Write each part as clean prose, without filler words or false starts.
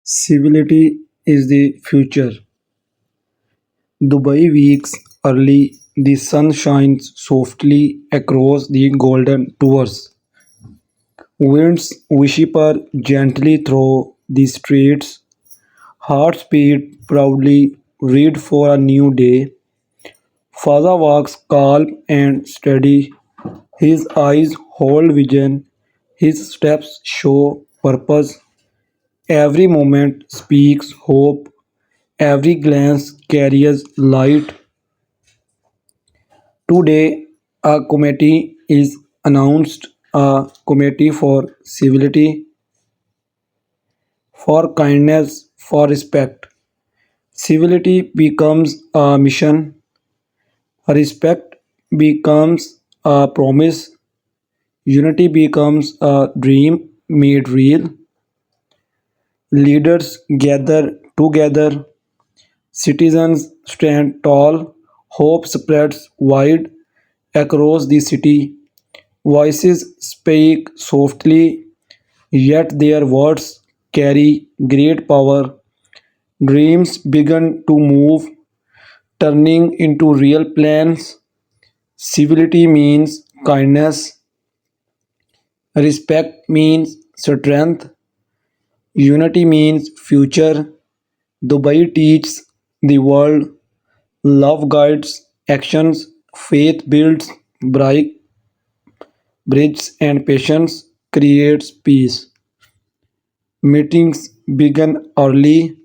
Civility is the future. Dubai wakes early, the sun shines softly across the golden tours. Winds whisper gently through the streets. Hearts beat proudly, read for a new day. Father walks calm and steady. His eyes hold vision. His steps show purpose. Every moment speaks hope. Every glance carries light. Today, a committee is announced, a committee for civility, for kindness, for respect. Civility becomes a mission, respect becomes a promise, unity becomes a dream made real. Leaders gather together, citizens stand tall, hope spreads wide across the city. Voices speak softly, yet their words carry great power. Dreams begin to move, turning into real plans. Civility means kindness, respect means strength, unity means future. Dubai teaches the world love guides actions, faith builds bridges, and patience creates peace. Meetings begin early,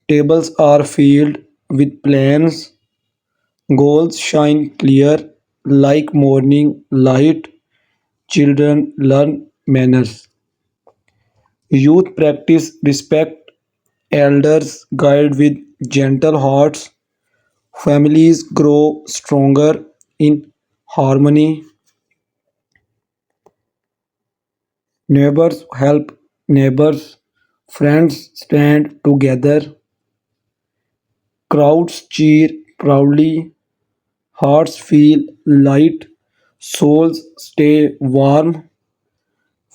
tables are filled with plans, goals shine clear like morning light, children learn manners. Youth practice respect, elders guide with gentle hearts, families grow stronger in harmony, neighbors help neighbors, friends stand together, crowds cheer proudly, hearts feel light, souls stay warm.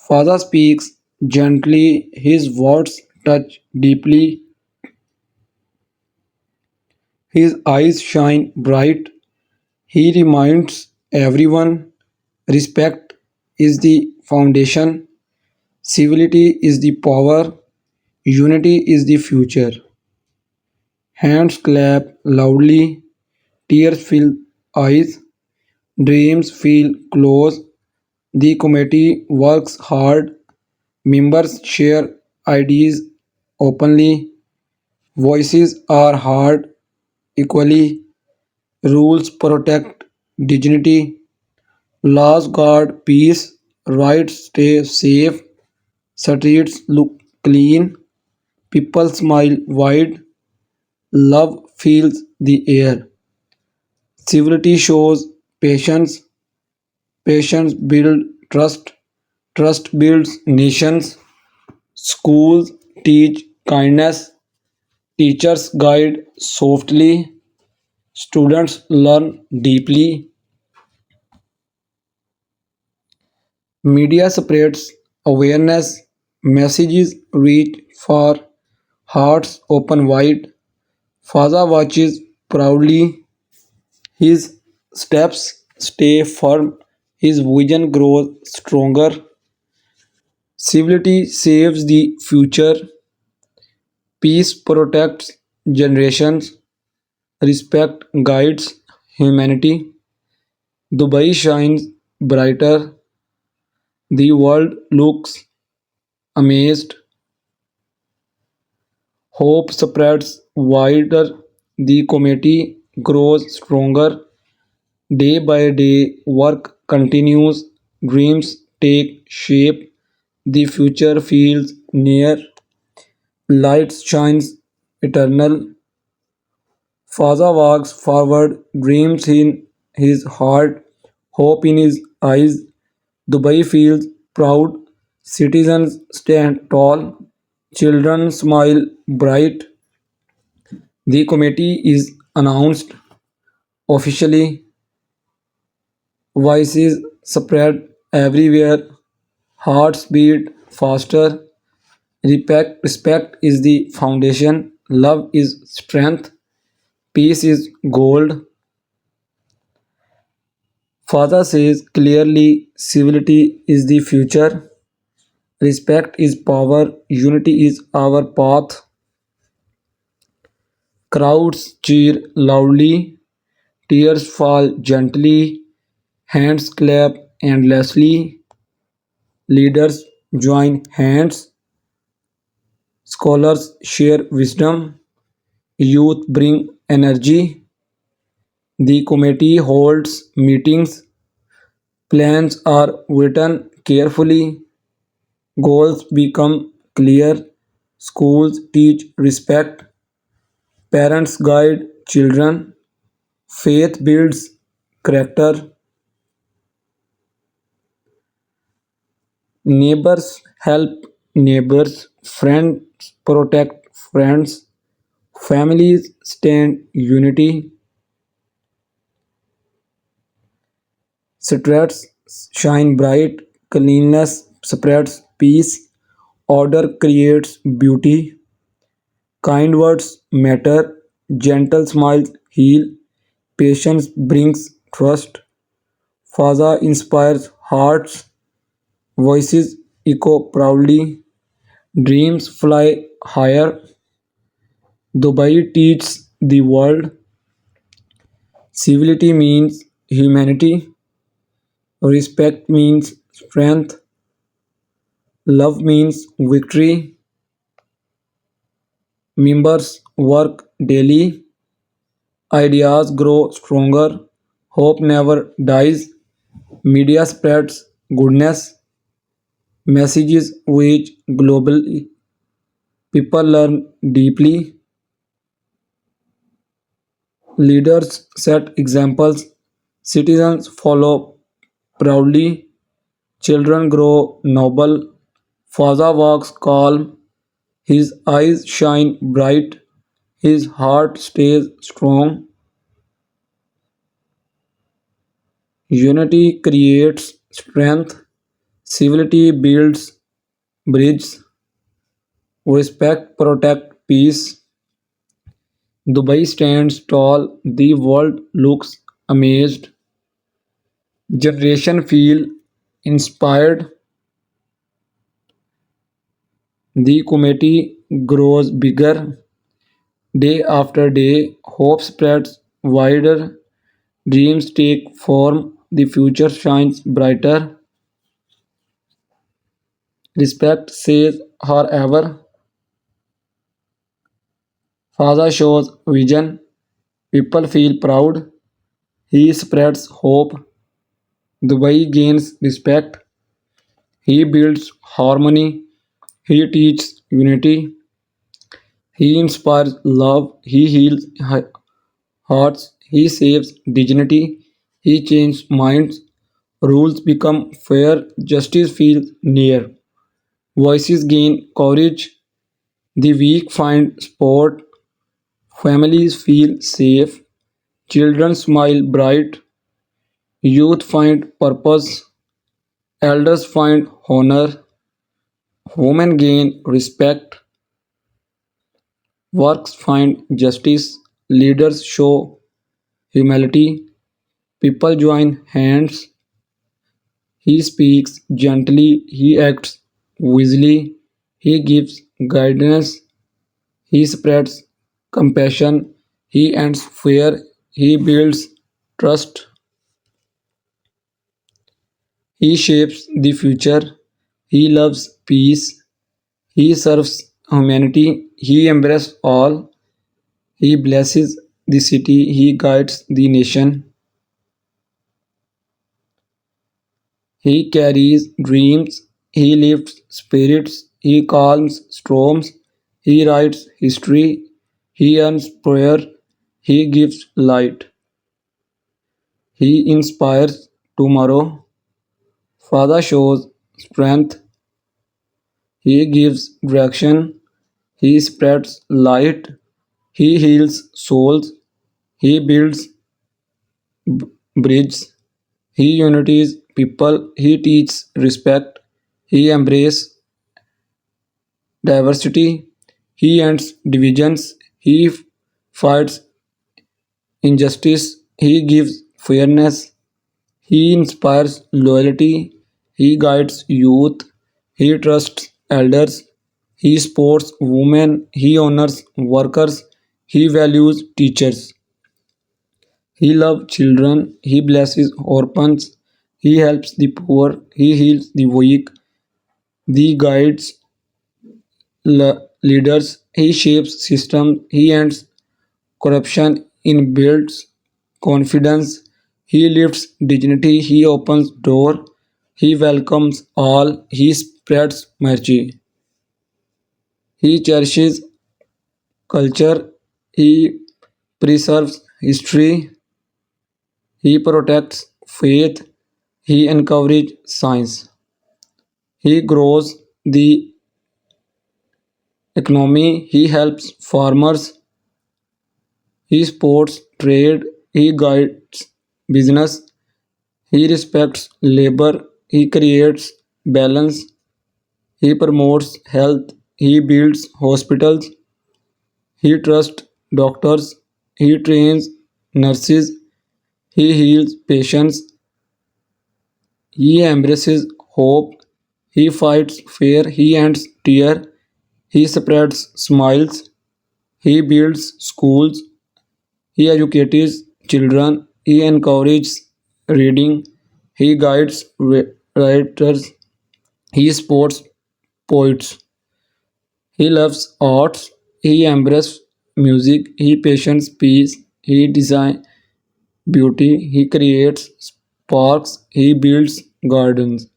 Father speaks gently, his words touch deeply, his eyes shine bright. He reminds everyone respect is the foundation, civility is the power, unity is the future. Hands clap loudly, tears fill eyes, dreams feel close. The committee works hard, members share ideas openly, voices are heard equally, rules protect dignity, laws guard peace, rights stay safe, streets look clean, people smile wide, love fills the air. Civility shows patience, patience builds trust, trust builds nations, schools teach kindness, teachers guide softly, students learn deeply, media spreads awareness, messages reach far, hearts open wide, Faza watches proudly, his steps stay firm, his vision grows stronger, civility saves the future, peace protects generations, respect guides humanity. Dubai shines brighter, the world looks amazed, hope spreads wider, the community grows stronger. Day by day, work continues, dreams take shape, the future feels near, light shines eternal. Faza walks forward, dreams in his heart, hope in his eyes. Dubai feels proud, citizens stand tall, children smile bright. The committee is announced officially, voices spread everywhere, hearts beat faster, Respect is the foundation, love is strength, peace is gold. Father says clearly civility is the future, respect is power, unity is our path. Crowds cheer loudly, tears fall gently, hands clap endlessly, leaders join hands, scholars share wisdom, youth bring energy, the committee holds meetings, plans are written carefully, goals become clear, schools teach respect, parents guide children, faith builds character, neighbors help neighbors, friends protect friends, families stand unity, streets shine bright, cleanliness spreads peace, order creates beauty, kind words matter, gentle smiles heal, patience brings trust, Faza inspires hearts, voices echo proudly, dreams fly higher, Dubai teaches the world, civility means humanity, respect means strength, love means victory, members work daily, ideas grow stronger, hope never dies, media spreads goodness, messages reach globally, people learn deeply, leaders set examples, citizens follow proudly, children grow noble, Faza walks calm, his eyes shine bright, his heart stays strong, unity creates strength, civility builds bridges, respect protect peace. Dubai stands tall, the world looks amazed, generation feel inspired, the committee grows bigger, day after day, hope spreads wider, dreams take form, the future shines brighter. Respect says however, Faza shows vision, people feel proud, he spreads hope, Dubai gains respect, he builds harmony, he teaches unity, he inspires love, he heals hearts, he saves dignity, he changes minds, rules become fair, justice feels near, voices gain courage, the weak find support, families feel safe, children smile bright, youth find purpose, elders find honor, women gain respect, works find justice, leaders show humility, people join hands, he speaks gently, he acts wisely, he gives guidance, he spreads compassion, he ends fear, he builds trust, he shapes the future, he loves peace, he serves humanity, he embraces all, he blesses the city, he guides the nation, he carries dreams, he lifts spirits, he calms storms, he writes history, he earns prayer, he gives light, he inspires tomorrow. Father shows strength, he gives direction, he spreads light, he heals souls, he builds bridges, he unites people, he teaches respect, he embraces diversity. He ends divisions. He fights injustice. He gives fairness. He inspires loyalty. He guides youth. He trusts elders. He supports women. He honors workers. He values teachers. He loves children. He blesses orphans. He helps the poor. He heals the weak. He guides leaders. He shapes systems. He ends corruption. In builds confidence. He lifts dignity. He opens door. He welcomes all. He spreads mercy. He cherishes culture. He preserves history. He protects faith. He encourages science. He grows the economy. He helps farmers. He supports trade. He guides business. He respects labor. He creates balance. He promotes health. He builds hospitals. He trusts doctors. He trains nurses. He heals patients. He embraces hope. He fights fear. He ends tear. He spreads smiles. He builds schools. He educates children. He encourages reading. He guides writers. He supports poets. He loves arts. He embraces music. He patients peace. He designs beauty. He creates parks. He builds gardens.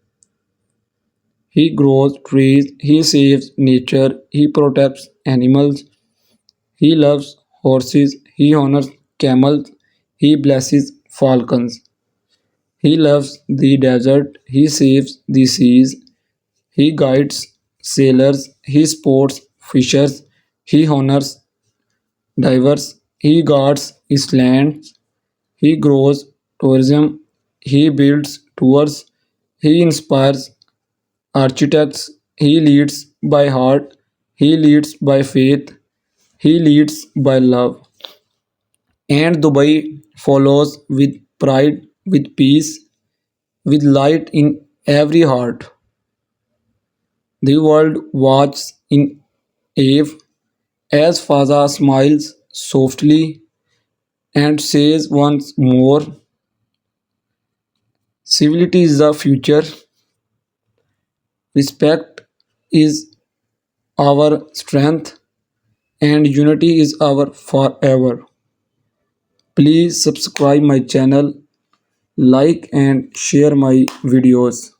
He grows trees. He saves nature. He protects animals. He loves horses. He honors camels. He blesses falcons. He loves the desert. He saves the seas. He guides sailors. He supports fishers. He honors divers. He guards his lands. He grows tourism. He builds tours. He inspires architects. He leads by heart. He leads by faith. He leads by love. And Dubai follows with pride, with peace, with light in every heart. The world watches in awe as Faza smiles softly and says once more, civility is the future, respect is our strength, and unity is our forever. Please subscribe my channel, like and share my videos.